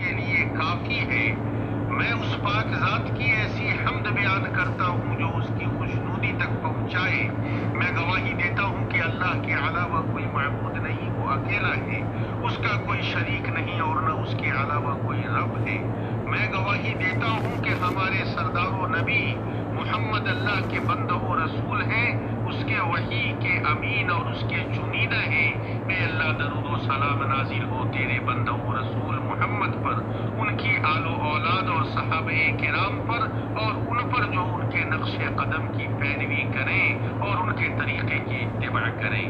کے لیے کافی ہے۔ میں اس پاک ذات کی ایسی حمد بیان کرتا ہوں جو اس کی خوشنودی تک پہنچائے۔ میں گواہی دیتا ہوں کہ اللہ کے علاوہ کوئی معبود نہیں، وہ اکیلا ہے، اس کا کوئی شریک نہیں اور نہ اس کے علاوہ کوئی رب ہے۔ میں گواہی دیتا ہوں کہ ہمارے سردار و نبی محمد اللہ کے بندہ و رسول ہیں، اس کے وحی کے امین اور اس کے چنیدہ ہیں۔ اے اللہ درود و سلام نازل ہو تیرے بندہ و رسول محمد پر، ان کی آل و اولاد اور صحابہ کرام پر، اور ان پر جو ان کے نقش قدم کی پیروی کریں اور ان کے طریقے کی اتباع کریں۔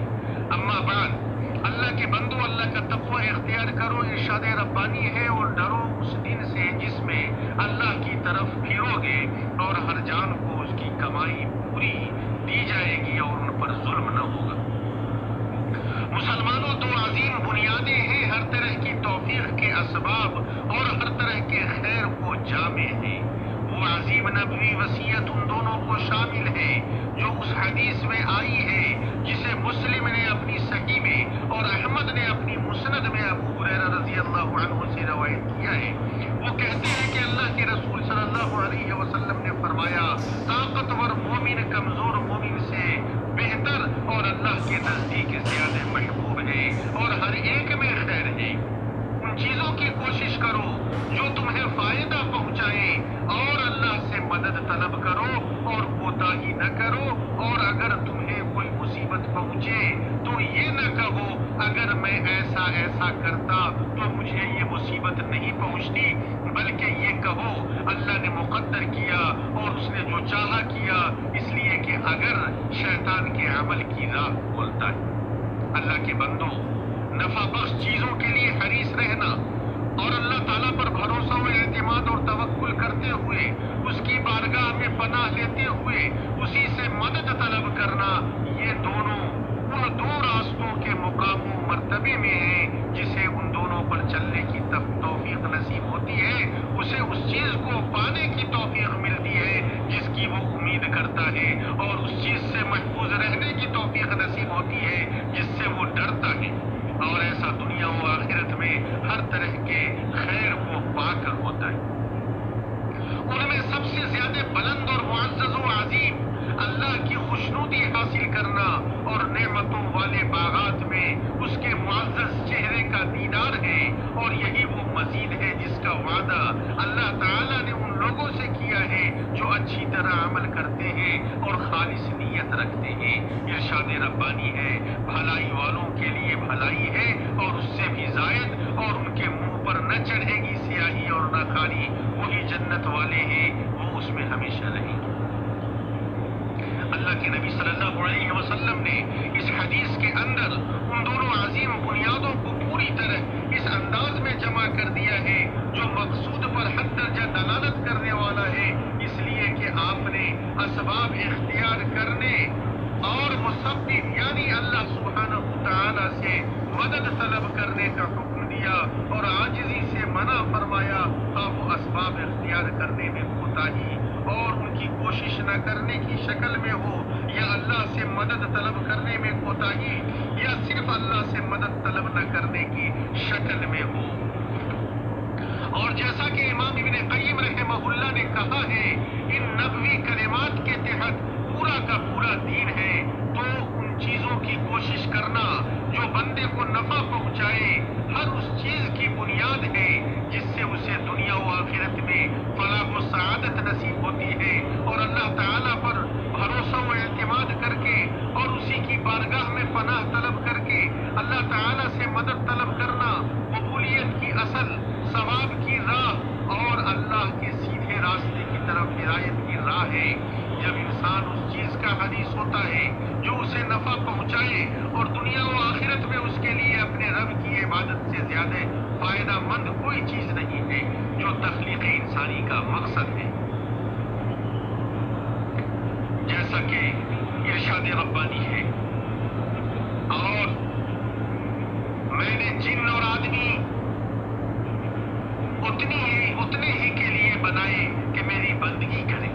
اما بعد، اللہ کے بندو، اللہ کا تقوی اختیار کرو، ارشاد ربانی ہے، اور ڈرو اس دن سے جس میں اللہ کی طرف پھرو گے اور ہر جان کو اس کی کمائی پوری دی جائے گی اور ان پر ظلم نہ ہوگا۔ مسلمانوں، دو عظیم بنیادیں ہیں، ہر طرح کی توفیق کے اسباب اور ہر طرح کے خیر کو جامع ہیں۔ وہ عظیم نبوی وصیت ان دونوں کو شامل ہے جو اس حدیث میں آئی ہے جسے مسلم نے اپنی صحیح میں اور احمد نے اپنی مسند میں ابو ہریرہ رضی اللہ عنہ سے روایت کیا ہے۔ وہ کہتے ہیں کہ اللہ کے رسول صلی اللہ علیہ وسلم نے فرمایا، طاقتور مومن کمزور مومن سے بہتر اور اللہ کے نزدیک زیادہ محبوب ہے اور ہر ایک میں خیر ہے۔ ان چیزوں کی کوشش کرو جو تمہیں فائدہ پہنچائیں اور اللہ سے مدد طلب کرو اور کوتاہی نہ کرو، اور اگر تمہیں کوئی مصیبت پہنچے تو یہ نہ کہو اگر میں ایسا ایسا کرتا تو مجھے یہ مصیبت نہیں پہنچتی، بلکہ یہ کہو اللہ نے مقدر کیا اور اس نے جو چاہا کیا، اس لیے کہ اگر شیطان کے عمل کی راہ کھولتا ہے۔ اللہ کے بندو، نفع بخش چیزوں کے لیے حریص رہنا اور اللہ تعالیٰ پر بھروسہ و اعتماد اور توکل کرتے ہوئے، اس کی بارگاہ میں پناہ لیتے ہوئے اسی سے مدد طلب کرنا، یہ دونوں ان دو راستوں کے مقام و مرتبے میں ہیں جسے ان دونوں پر چلنے کی توفیق نصیب ہوتی ہے، اسے اس چیز کو پانے کی توفیق ملتی ہے جس کی وہ امید کرتا ہے، اور اس چیز سے محفوظ رہنے کی توفیق نصیب ہوتی ہے جس سے وہ ڈرتا ہے، اور ایسا دنیا و آخرت میں ہر طرح کے خیر کو پا کر ہوتا ہے۔ ان میں سب سے زیادہ بلند اور معزز و عظیم اللہ کی خوشنودی حاصل کرنا اور نعمتوں والے باغات میں اس کے معزز چہرے کا دیدار ہے، اور یہی وہ مزید ہے جس کا وعدہ اللہ تعالیٰ نے ان لوگوں سے کیا ہے جو اچھی طرح عمل کرتے ہیں اور خالص نیت رکھتے ہیں۔ ارشاد ربانی ہے، بھلائی والوں کے لیے بھلائی ہے اور اس سے بھی زائد، اور ان کے منہ پر نہ چڑھے گی سیاہی اور نہ کالی، وہی جنت والے ہیں، وہ اس میں ہمیشہ رہیں گے۔ اللہ کے نبی صلی اللہ علیہ وسلم نے اس حدیث کے اندر ان دونوں عظیم بنیادوں کو پوری طرح اس انداز میں جمع کر دیا ہے جو مقصود پر حد درجہ دلالت کرنے والا ہے، اس لیے کہ آپ نے اسباب اختیار کرنے اور مسبب یعنی اللہ سبحانہ تعالی سے مدد طلب کرنے کا حکم دیا اور عاجزی سے منع فرمایا، ہاں وہ اسباب اختیار کرنے میں کوتاہی اور ان کی کوشش نہ کرنے کی شکل میں ہو، یا اللہ سے مدد طلب کرنے میں کوتاہی، یا صرف اللہ سے مدد طلب نہ کرنے کی شکل میں ہو۔ اور جیسا کہ امام ابن قیم رحمہ اللہ نے کہا ہے، ان نبوی کلمات کے تحت پورا کا پورا دین ہے، تو ان چیزوں کی کوشش کرنا جو بندے کو نفع پہنچائے، ہر اس چیز کی بنیاد ہے جس سے اسے دنیا و آخرت میں فلاح و سعادت نصیب ہوتی ہے، اور اللہ تعالیٰ پر بھروسہ و اعتماد کر کے اور اسی کی بارگاہ میں پناہ طلب کر کے اللہ تعالیٰ سے مدد طلب کرنا قبولیت کی اصل، ثواب کی راہ اور اللہ کے سیدھے راستے کی طرف ہدایت کی راہ ہے۔ جب انسان اس چیز کا حریص ہوتا ہے جو اسے نفع پہنچائے اور دنیا و آخرت میں اس کے لیے اپنے رب کی عبادت سے زیادہ فائدہ مند کوئی چیز نہیں ہے، جو تخلیق انسانی کا مقصد ہے۔ جیسا کہ ارشاد ربانی ہے، اور میں نے جن اور آدمی اتنے ہی کے لیے بنائے کہ میری بندگی کریں۔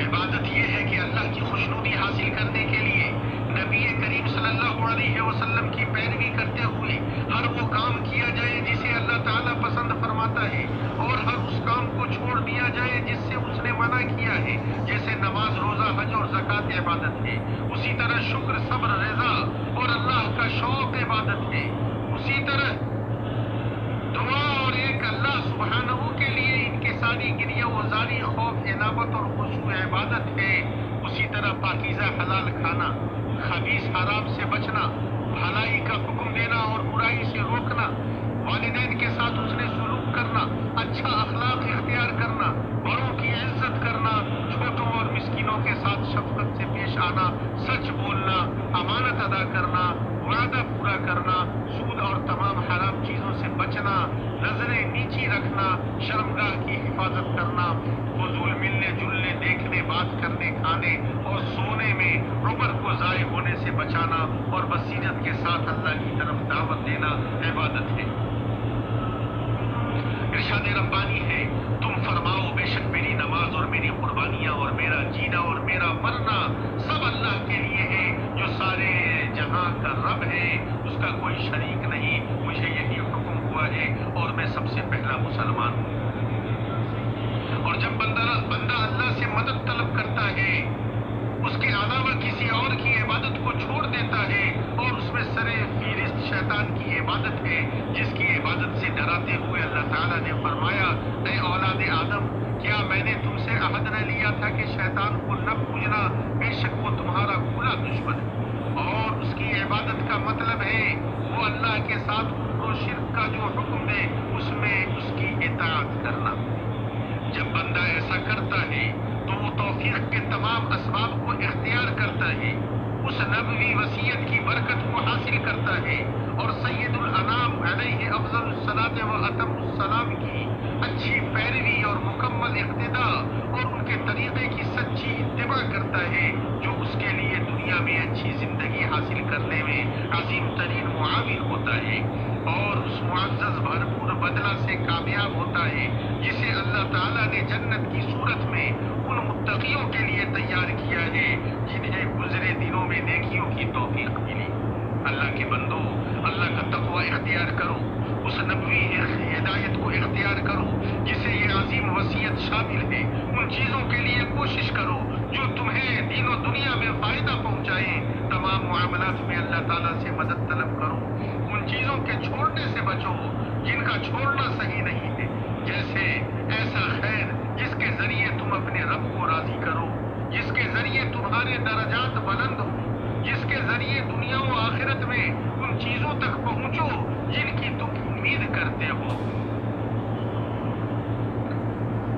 عبادت یہ ہے کہ اللہ کی خوشنودی حاصل کرنے کے لیے نبی کریم صلی اللہ علیہ وسلم کی پیروی کرتے ہوئے ہر وہ کام کیا جائے جسے اللہ تعالیٰ پسند فرماتے کرتا ہے اور ہر اس کام کو چھوڑ دیا جائے جس سے اس نے منع کیا ہے، جیسے نماز، روزہ، حج اور زکوٰۃ عبادت ہے، اسی طرح شکر، صبر، رضا اور اللہ کا شوق عبادت ہے، اسی طرح دعا اور ایک اللہ سبحانہ کے لیے انکساری، گریہ وزاری، خوف، انابت اور خشوع عبادت ہے، اسی طرح پاکیزہ حلال کھانا، خبیث حرام سے بچنا، بھلائی کا حکم دینا اور برائی سے روکنا، والدین کے ساتھ حسن سلوک کرنا، اچھا اخلاق اختیار کرنا، بڑوں کی عزت کرنا، چھوٹوں اور مسکینوں کے ساتھ شفقت سے پیش آنا، سچ بولنا، امانت ادا کرنا، وعدہ پورا کرنا، سود اور تمام حرام چیزوں سے بچنا، نظریں نیچی رکھنا، شرمگاہ کی حفاظت کرنا، فضول ملنے جلنے، دیکھنے، بات کرنے، کھانے اور سونے میں عمر کو ضائع ہونے سے بچانا اور بصیرت کے ساتھ اللہ کی طرف دعوت دینا عبادت ہے۔ ارشاد ربانی ہے، تم فرماؤ بے شک میری نماز اور میری قربانیاں اور میرا جینا اور میرا مرنا سب اللہ کے لیے ہے جو سارے جہاں کا رب ہے، اس کا کوئی شریک نہیں، مجھے یہی حکم ہوا ہے اور میں سب سے پہلا مسلمان ہوں۔ اور جب بندہ اللہ سے مدد طلب کرتا ہے، اس کے علاوہ کسی اور کی عبادت کو چھوڑ دیتا ہے اور اس میں سر فہرست شیطان کی عبادت ہے، جس کی عبادت سے ڈراتے ہوئے اللہ تعالیٰ نے فرمایا، اے اولاد آدم، کیا میں نے تم سے عہد نہ لیا تھا کہ شیطان کو نہ پوجنا، بے شک وہ تمہارا کھلا دشمن ہے۔ اور اس کی عبادت کا مطلب ہے وہ اللہ کے ساتھ کفر و شرک کا جو حکم دے اس میں اس کی اطاعت کرنا۔ جب بندہ ایسا کرتا ہے تو وہ توفیق کے تمام اسباب کو اختیار کرتا ہے، اس نبوی وصیت کی برکت کو حاصل کرتا ہے اور سید الانام علیہ افضل الصلاۃ و اتم السلام کی اچھی پیروی اور مکمل اقتداء اور ان کے طریقے کی سچی اتباع کرتا ہے، جو اس کے لیے دنیا میں اچھی زندگی حاصل کرنے میں عظیم ترین معاون ہوتا ہے اور اس معزز بھرپور بدلہ سے کامیاب ہوتا ہے جسے اللہ تعالیٰ نے جنت کی صورت میں ان متقیوں کے لیے تیار کیا ہے جنہیں گزرے دنوں میں نیکیوں کی توفیق ملی۔ اللہ کے بندو، اللہ کا تقوی اختیار کرو، اس نبوی ہدایت کو اختیار کرو جسے یہ عظیم وصیت شامل ہے، ان چیزوں کے لیے کوشش کرو جو تمہیں دین و دنیا میں فائدہ پہنچائیں، تمام معاملات میں اللہ تعالیٰ سے مدد طلب کرو، ان چیزوں کے چھوڑنے سے بچو جن کا چھوڑنا صحیح نہیں ہے، جیسے ایسا خیر جس کے ذریعے تم اپنے رب کو راضی کرو، جس کے ذریعے تمہارے درجات بلند ہوں، جس کے ذریعے دنیا و آخرت میں ان چیزوں تک پہنچو جن کی تم امید کرتے ہو۔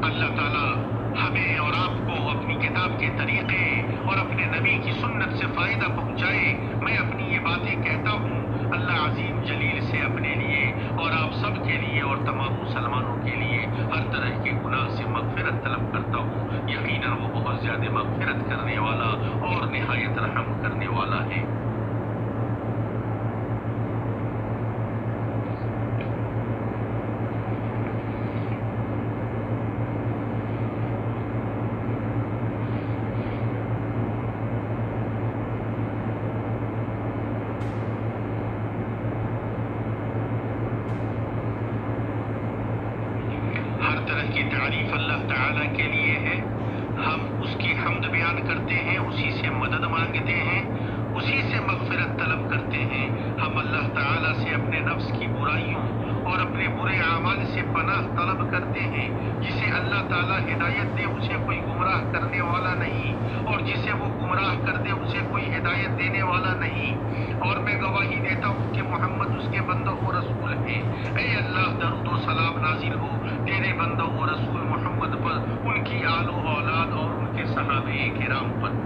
اللہ تعالیٰ ہمیں اور آپ کو اپنی کتاب کے طریقے اور اپنے نبی کی سنت سے فائدہ پہنچائے۔ میں اپنی یہ باتیں کہتا ہوں اللہ عظیم جلیل سے اپنے لیے اور آپ سب کے لیے اور تمام مسلمانوں کے لیے ہر طرح کے گناہ سے مغفرت طلب کرتا ہوں۔ یقیناً وہ بہت زیادہ مغفرت کرنے والا اور نہایت رحم کرنے والا ہے۔ تعریف اللہ تعالیٰ کے لیے ہے، ہم اس کی حمد بیان کرتے ہیں، اسی سے مدد مانگتے ہیں، اسی سے مغفرت طلب کرتے ہیں۔ ہم اللہ تعالیٰ سے اپنے نفس کی برائیوں اور اپنے برے اعمال سے پناہ طلب کرتے ہیں۔ جسے اللہ تعالیٰ ہدایت دے اسے کوئی گمراہ کرنے والا نہیں، اور جسے وہ گمراہ کر دے اسے کوئی ہدایت دینے والا نہیں۔ اور میں گواہی دیتا ہوں کہ محمد اس کے بندہ و رسول ہیں۔ اے اللہ، درود و سلام نازل ہو تیرے بندہ و رسول محمد پر، ان کی آل و اولاد اور ان کے صحابہ کرام پر۔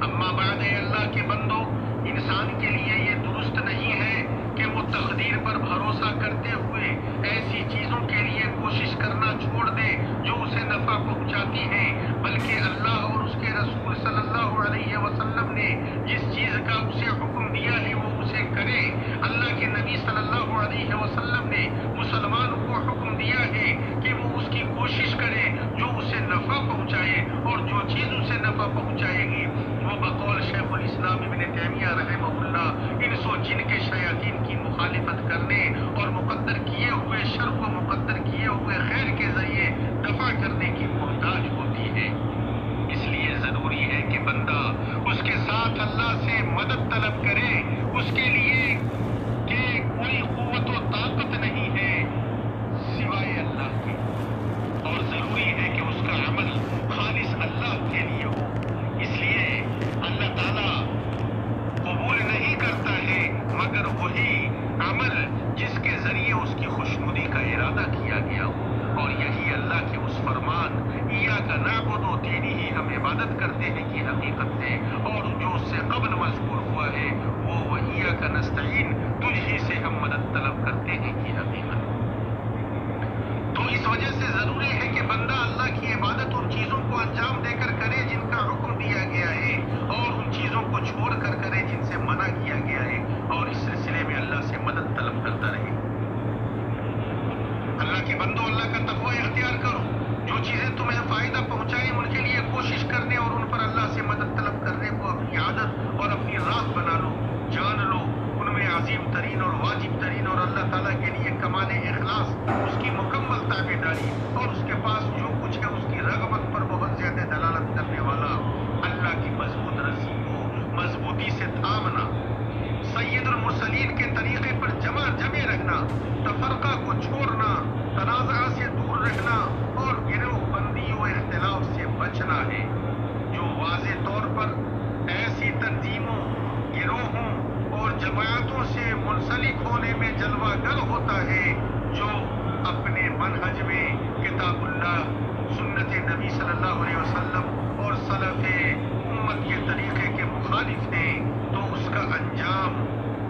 اما بعد، اے اللہ کے بندو، انسان کے لیے یہ درست نہیں ہے کہ وہ تقدیر پر بھروسہ کرتے ہوئے ایسی چیزوں کے لیے کوشش کرنا چھوڑ دے جو اسے نفع پہنچاتی ہیں، بلکہ اللہ اور اس کے رسول صلی اللہ علیہ وسلم نے جس چیز کا اسے حکم دیا ہے وہ اسے کرے۔ اللہ کے نبی صلی اللہ علیہ وسلم نے مسلمان کو حکم دیا ہے کہ وہ اس کی کوشش کرے جو اسے نفع پہنچائے، اور جو چیز اسے نفع پہنچائے گی وہ بقول شیخ الاسلام ابن تیمیہ رحمہ اللہ انس و جن کے شیاطین کی مخالفت کرنے اور مقدر کیے ہوئے شر کو مقدر تیری ہی ہم عبادت کرتے ہیں کی حقیقت ہے، اور جو اس سے قبل مذکور ہوا ہے وہ وَإِيَّاكَ نَسْتَعِينُ، تجھ ہی سے ہم مدد طلب کرتے ہیں کی حقیقت۔ تو اس وجہ سے ضروری ہے کہ بندہ اللہ کی عبادت ان چیزوں کو انجام دے کر کرے جن کا حکم دیا گیا ہے، اور ان چیزوں کو چھوڑ کر کرے جن سے منع کیا گیا ہے، اور اس سلسلے میں اللہ سے مدد طلب کرتا رہے۔ اللہ کے بندو، اللہ کا تقوی اختیار کرو، جو چیزیں تمہیں فائدہ پہنچائیں ان کے لیے کوشش کرنے اور ان پر اللہ سے مدد طلب کرنے کو اپنی عادت اور اپنی راہ بنا لو۔ جان لو ان میں عظیم ترین اور واجب ترین اور اللہ تعالیٰ کے لیے کمال اخلاص، اس کی مکمل تابعداری، اور اس کے پاس جو کچھ ہے اس کی رغبت پر بہت زیادہ دلالت کرنے والا اللہ کی مضبوط رسی کو مضبوطی سے تھامنا، سید المرسلین کے طریقے پر جمے رکھنا، تفرقہ کو چھوڑنا، تنازع سے دور رکھنا، اور گروہ بندی و اختلاف سے بچنا ہے۔ جو واضح طور پر ایسی تنظیموں، گروہوں اور جماعتوں سے منسلک ہونے میں جلوہ گر ہوتا ہے، جو اپنے منہج میں کتاب اللہ، سنت نبی صلی اللہ علیہ وسلم اور سلف امت کے طریقے کے مخالف ہیں، تو اس کا انجام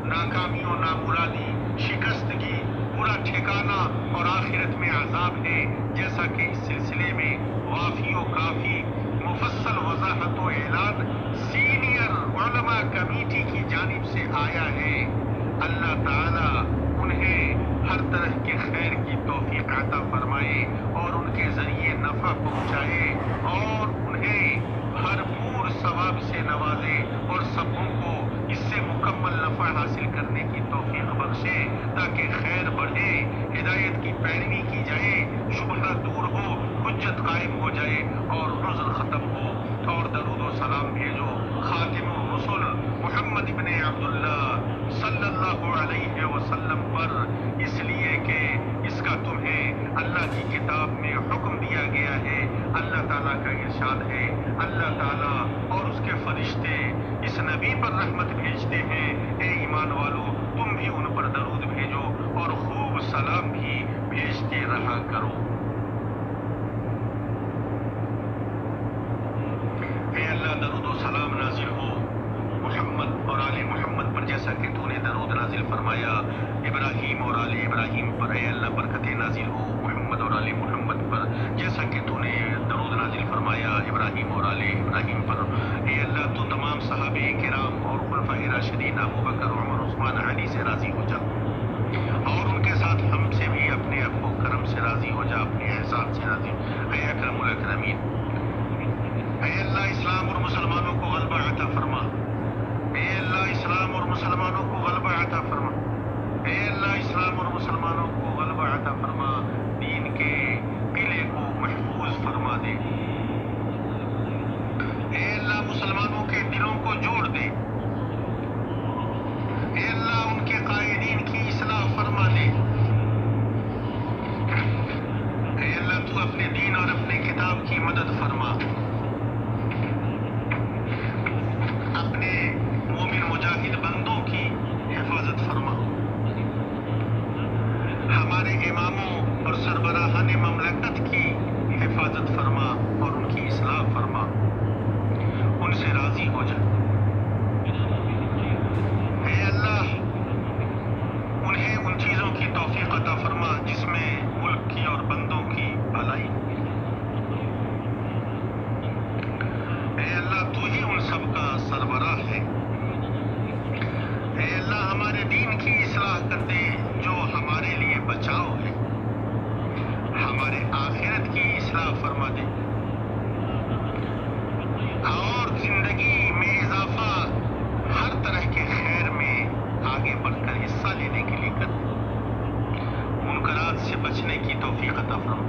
ناکامی و نامرادی، شکستگی، برا ٹھکانہ اور آخرت میں عذاب ہے، جیسا کہ اس سلسلے میں وافی و کافی مفصل وضاحت و اعلان سینئر علماء کمیٹی کی جانب سے آیا ہے۔ اللہ تعالیٰ انہیں ہر طرح کے خیر کی توفیق عطا فرمائے اور ان کے ذریعے نفع پہنچائے، اور انہیں بھرپور ثواب سے نوازے، اور سبوں کو اس سے مکمل نفع حاصل کرنے کی توفیق بخشے، تاکہ خیر بڑھے، ہدایت کی پیروی کی جائے، شبہ دور ہو، حجت قائم ہو جائے، اور عذر ختم ہو۔ اور درود و سلام بھیجو خاتم الرسل محمد ابن عبداللہ صلی اللہ علیہ وسلم پر، اس لیے کہ اس کا تمہیں اللہ کی کتاب میں حکم دیا گیا ہے۔ اللہ تعالیٰ کا ارشاد ہے، اللہ تعالیٰ اور اس کے فرشتے اس نبی پر رحمت بھیجتے ہیں، اے ایمان والو تم بھی ان پر درود بھیجو اور خوب سلام بھی بھیجتے رہا کرو۔ اے اللہ، درود و سلام نازل ہو محمد اور آل محمد پر، جیسا کہ تو نے درود نازل فرمایا ابراہیم اور آل ابراہیم پر۔ اے اللہ، برکتیں نازل ہو محمد اور آل محمد پر، جیسا کہ تو نے درود نازل فرمایا ابراہیم اور آل ابراہیم پر۔ اے اللہ، تو تمام صحابہ کرام اور خلفائے راشدین ابو بکر، عمر، عثمان، علی سے راضی ہو جا، اور ان کے ساتھ ہم سے بھی اپنے عفو و کرم سے راضی ہو جا، اپنے احسان سے راضی ہو۔ اے اکرم الاکرمین، اے اللہ، اسلام اور مسلمانوں کو غلبہ عطا فرما۔ اے اللہ، اسلام اور مسلمانوں کو غلبہ عطا فرما۔ اے اللہ، اسلام اور مسلمانوں کو غلبہ عطا فرما، دین کے قلعے کو محفوظ فرما دے۔ اے اللہ، مسلمانوں کے دلوں کو جوڑ دے۔ اے اللہ، ان کے قائدین کی اصلاح فرما دے۔ اے اللہ، تو اپنے دین اور اپنے کتاب کی مدد فرما، اپنے مومن مجاہد بندوں کی حفاظت فرما، ہمارے اماموں اور سربراہان مملکت کی حفاظت فرما اور ان کی اصلاح فرما، ان سے راضی ہو جا۔ اے اللہ، انہیں ان چیزوں کی توفیق عطا فرما جس میں ملک کی اور بندوں کی بھلائی۔ اے اللہ، تو ہی ان سب کا سربراہ ہے۔ اے اللہ، ہمارے دین کی اصلاح کر دے جو ہمارے لیے بچاؤ ہے، ہمارے آخرت کی اصلاح فرما دے، اور زندگی میں اضافہ ہر طرح کے خیر میں آگے بڑھ کر حصہ لینے کے لیے کر دے، منکرات سے بچنے کی توفیق عطا فرما،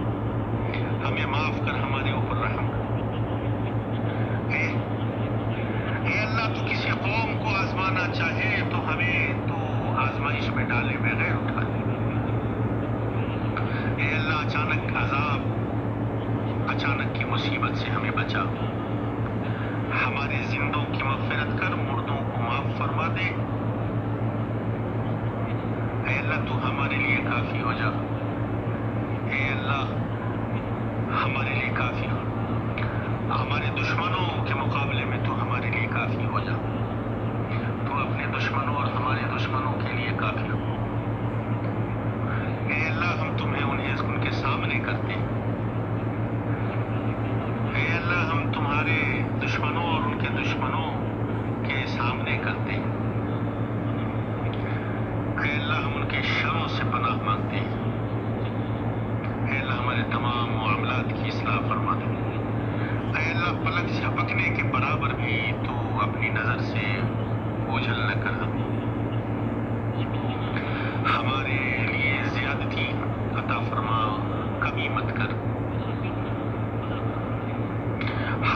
ہمیں معاف کر، ہمارے اوپر رحم کر۔ اے اللہ، تو کسی قوم کو آزمانا چاہے تو ہمیں تو آزمائش میں ڈالے بغیر اٹھا لے۔ اے اللہ، اچانک عذاب، اچانک کی مصیبت سے ہمیں بچا، ہمارے زندوں کی مغفرت کر، مردوں کو معاف فرما دے۔ اے اللہ، تو ہمارے لیے کافی ہو جا۔ اے اللہ، ہمارے لیے کافی ہو،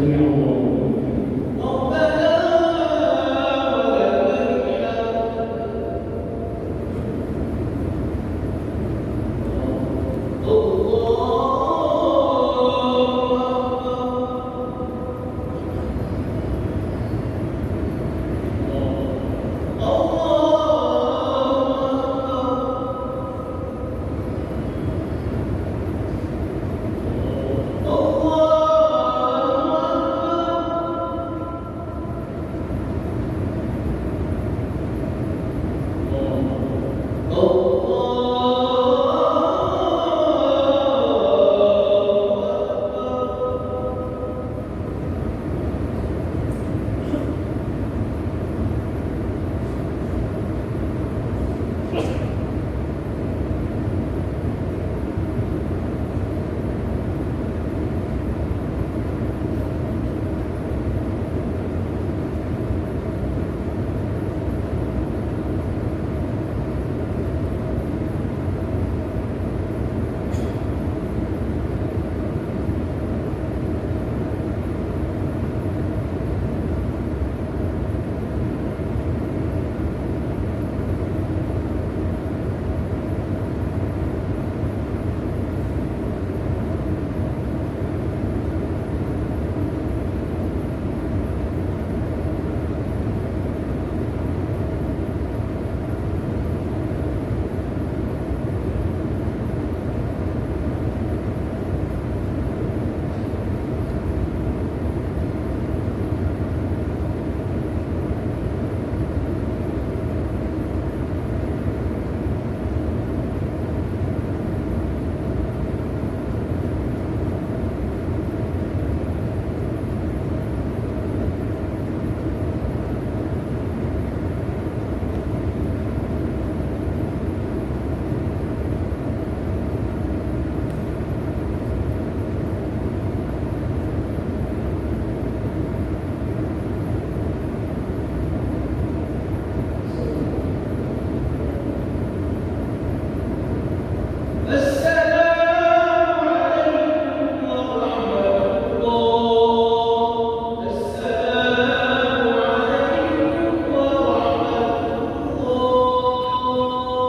سمع الله